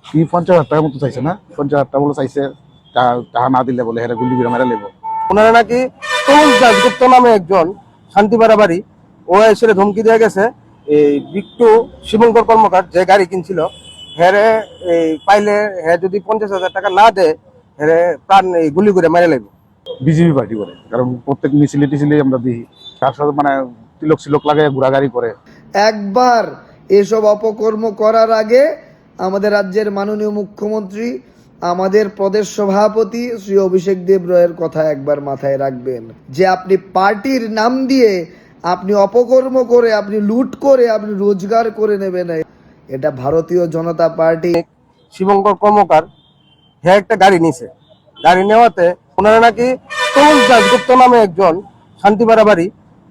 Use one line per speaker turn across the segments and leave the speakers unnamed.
কি 50,000 টাকার মতো চাইছে না? 50,000 টাকা বলে চাইছে, টাকা না দিলে বলে হেরা গুলি করে মেরে লেবো।
ওনারা নাকি তরুণ দাশগুপ্ত নামে একজন শান্তিপাড়া বাড়ি, ও এসে ধমকি দিয়ে গেছে এই বিট্টু শিবঙ্কর কর্মকার যে গাড়ি কিনছিল হেরে পাইলে হ্যাঁ যদি 50,000 টাকা না দেয় হেরে প্রাণ গুলি করে মেরে লাগবে।
বিজেপি পার্টি করে, কারণ প্রত্যেক মিছিলে টিছিলে আমরা দিই, তার সাথে মানে তিলক সিলক লাগে ঘোরাগাড়ি করে।
একবার এসব অপকর্ম করার আগে আমাদের রাজ্যের মাননীয় মুখ্যমন্ত্রী, আমাদের প্রদেশ সভাপতি শ্রী অভিষেক দেব রায়ের কথা একবার মাথায় রাখবেন, যে আপনি পার্টির নাম দিয়ে আপনি অপকর্ম করে, আপনি লুট করে, আপনি রোজগার করে নেবেন। এটা ভারতীয় জনতা পার্টি।
শিবঙ্কর কর্মকার হ্যাঁ একটা গাড়ি নিছে, গাড়ি নেওয়াতে ওনারা নাকি তরুণ দাশগুপ্ত নামে একজন শান্তিপাড়া বাড়ি,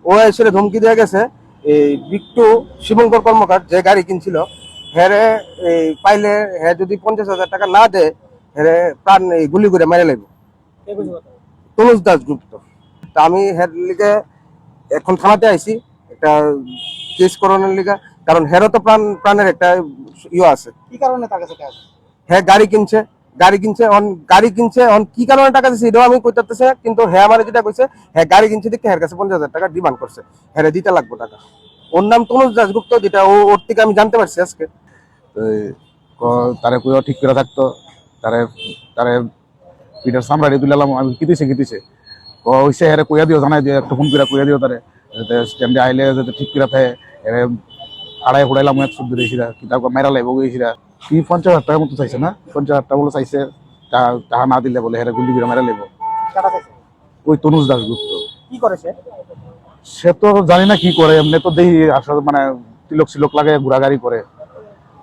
ও এসে ধমকি দিয়ে গেছে এই বিট্টু শিবঙ্কর কর্মকার যে গাড়ি কিনছিল হেরে পাইলে হ্যাঁ যদি 50,000 টাকা না দেয় হেরে প্রাণ গুলি করে মেরে লাগবে। তনুজ দাশগুপ্ত। তা আমি হের লিগে এখন থানাতে আইছি একটা কেস করানোর লিগে, কারণ হেরও তো প্রাণের একটা ইয়ে আছে।
কি কারণে তার কাছে টাকা?
হ্যাঁ গাড়ি কিনছে কি কারণে টাকা দিচ্ছে এটাও আমি কইতাতেছি না, কিন্তু হ্যাঁ আমার যেটা কইছে হ্যাঁ গাড়ি কিনছে দেখে হ্যাঁ কাছে 50,000 টাকা ডিমান্ড করছে, হ্যাঁ দিতে লাগবে টাকা। ওর নাম তনুজ দাশগুপ্ত, যেটা ওর থেকে আমি জানতে পারছি আজকে।
তারে কইও ঠিক করে থাকতো, তারে তারে পিটার সামরাড়ি তুলালাম আমি, কিতিছে হইছে হেরে কইয়া দিও, জানাই দিও, একটা ফোন করে কইয়া দিও তারে, যাতে স্ট্যান্ডে আইলে যাতে ঠিক করে থাকে। এরে আড়াই ফুড়াইলাম এক শুদ্ধ দিয়েছিলা, কিতাব মেরা লাগবো গেছিলা। কি 50,000 টাকার মতো চাইছে না? 50,000 টাকা বলে চাইছে, টাকা না দিলে বলে হেরা গুলি করে মেরা লেবো।
টাকা চাইছে?
ওই তনুজ দাশগুপ্ত।
কি করেছে?
সে তো জানি না কি করে, এমনি তো দেখি আসলে মানে তিলক সিলক লাগে ঘোরাগাড়ি করে,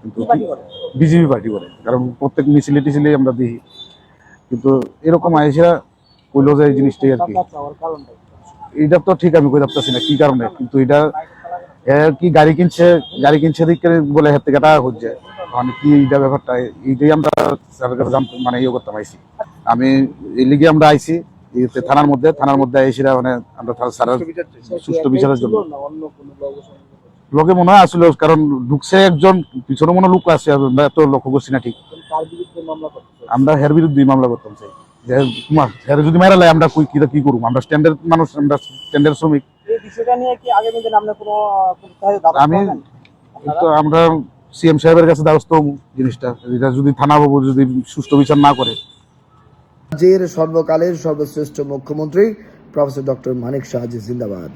কিন্তু
কি পার্টি করে?
বিজেপি পার্টি করে, কারণ প্রত্যেক মিছিলে টিছিলে আমরা দিই। কিন্তু এরকম আইসা কইলো যে এই জিনিসটাই আর কি,
কারণটা
এটা তো ঠিক আমি কই পারতেছি না কি কারণে, কিন্তু এটা কি গাড়ি কিনছে দিকে বলে হাত থেকে টাকা খুঁজছে, মানে কি এইটা ব্যাপারটা, এইটাই আমরা স্যারের কাছে জানতে মানে ইয়ে করতাম আইসি। আমি এই লিগে আমরা আইসি থানার মধ্যে আইসিরা মানে আমরা স্যারের সুষ্ঠু বিচারের জন্য। লোকে মনে হয় আসলে কারণ ঢুকছে একজন, পিছনে মনে লোক আছে, আমরা এত লক্ষ্য করছি না ঠিক। আমরা হের বিরুদ্ধে মামলা করতাম চাই, যে হের যদি মেরা লাই আমরা কি করবো, আমরা স্ট্যান্ডার্ড মানুষ, আমরা স্ট্যান্ডার্ড শ্রমিক।
এই বিষয়টা নিয়ে কি আগামী দিনে আপনার কোনো
আমি তো আমরা সিএম সাহেবের কাছে দ্বারস্থ হবো জিনিসটা, এটা যদি থানা বাবু যদি সুষ্ঠু বিচার না করে।
রাজ্যের সর্বকালের সর্বশ্রেষ্ঠ মুখ্যমন্ত্রী প্রফেসর ডক্টর মানিক সাহা জিন্দাবাদ।